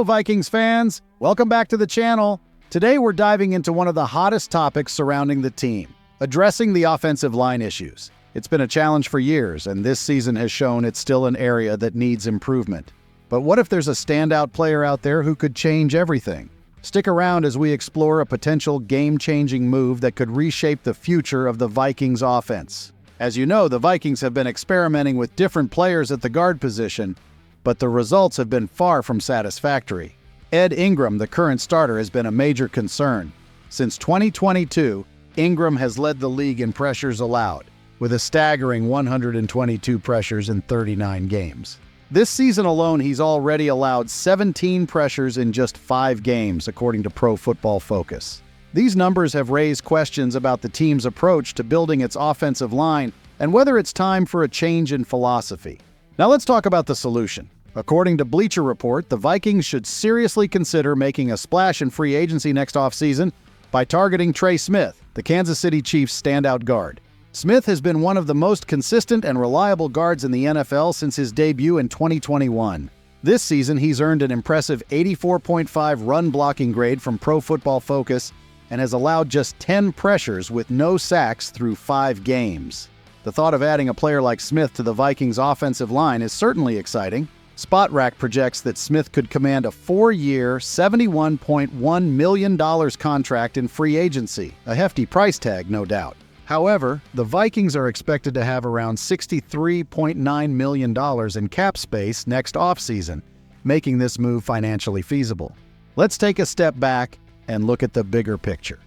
Hello, Vikings fans! Welcome back to the channel. Today we're diving into one of the hottest topics surrounding the team, addressing the offensive line issues. It's been a challenge for years, and this season has shown it's still an area that needs improvement. But what if there's a standout player out there who could change everything? Stick around as we explore a potential game-changing move that could reshape the future of the Vikings offense. As you know, the Vikings have been experimenting with different players at the guard position, but the results have been far from satisfactory. Ingram, the current starter, has been a major concern. Since 2022, Ingram has led the league in pressures allowed, with a staggering 122 pressures in 39 games. This season alone, he's already allowed 17 pressures in just 5 games, according to Pro Football Focus. These numbers have raised questions about the team's approach to building its offensive line and whether it's time for a change in philosophy. Now let's talk about the solution. According to Bleacher Report, the Vikings should seriously consider making a splash in free agency next offseason by targeting Tre Smith, the Kansas City Chiefs' standout guard. Smith has been one of the most consistent and reliable guards in the NFL since his debut in 2021. This season, he's earned an impressive 84.5 run blocking grade from Pro Football Focus and has allowed just 10 pressures with no sacks through 5 games. The thought of adding a player like Smith to the Vikings' offensive line is certainly exciting. SpotRack projects that Smith could command a 4-year, $71.1 million contract in free agency, a hefty price tag, no doubt. However, the Vikings are expected to have around $63.9 million in cap space next offseason, making this move financially feasible. Let's take a step back and look at the bigger picture.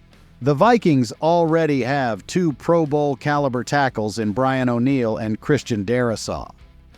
The Vikings already have 2 Pro Bowl caliber tackles in Brian O'Neill and Christian Darrisaw.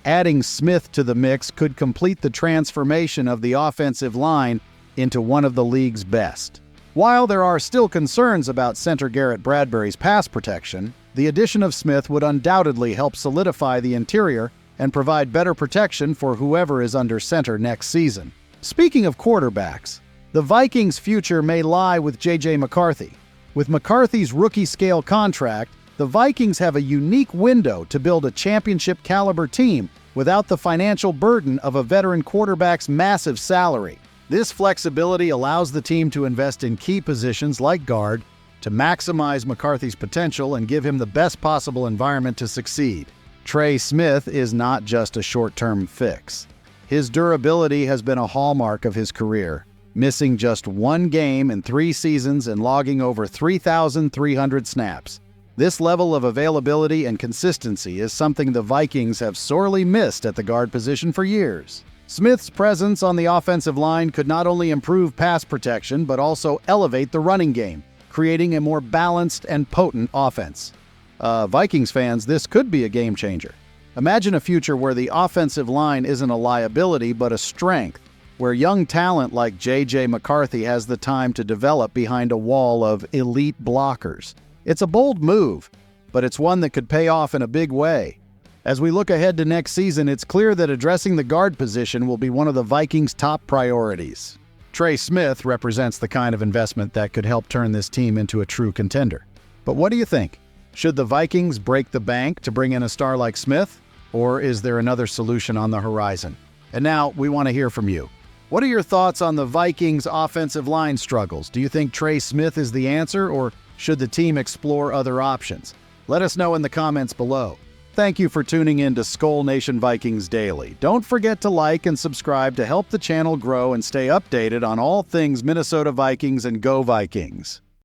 Adding Smith to the mix could complete the transformation of the offensive line into one of the league's best. While there are still concerns about center Garrett Bradbury's pass protection, the addition of Smith would undoubtedly help solidify the interior and provide better protection for whoever is under center next season. Speaking of quarterbacks, the Vikings' future may lie with J.J. McCarthy. With McCarthy's rookie-scale contract, the Vikings have a unique window to build a championship-caliber team without the financial burden of a veteran quarterback's massive salary. This flexibility allows the team to invest in key positions like guard to maximize McCarthy's potential and give him the best possible environment to succeed. Trey Smith is not just a short-term fix. His durability has been a hallmark of his career, missing just 1 game in 3 seasons and logging over 3,300 snaps. This level of availability and consistency is something the Vikings have sorely missed at the guard position for years. Smith's presence on the offensive line could not only improve pass protection but also elevate the running game, creating a more balanced and potent offense. Vikings fans, this could be a game changer. Imagine a future where the offensive line isn't a liability but a strength, where young talent like J.J. McCarthy has the time to develop behind a wall of elite blockers. It's a bold move, but it's one that could pay off in a big way. As we look ahead to next season, it's clear that addressing the guard position will be one of the Vikings' top priorities. Tre Smith represents the kind of investment that could help turn this team into a true contender. But what do you think? Should the Vikings break the bank to bring in a star like Smith, or is there another solution on the horizon? And now, we want to hear from you. What are your thoughts on the Vikings' offensive line struggles? Do you think Tre Smith is the answer, or should the team explore other options? Let us know in the comments below. Thank you for tuning in to Skol Nation Vikings Daily. Don't forget to like and subscribe to help the channel grow and stay updated on all things Minnesota Vikings and Go Vikings.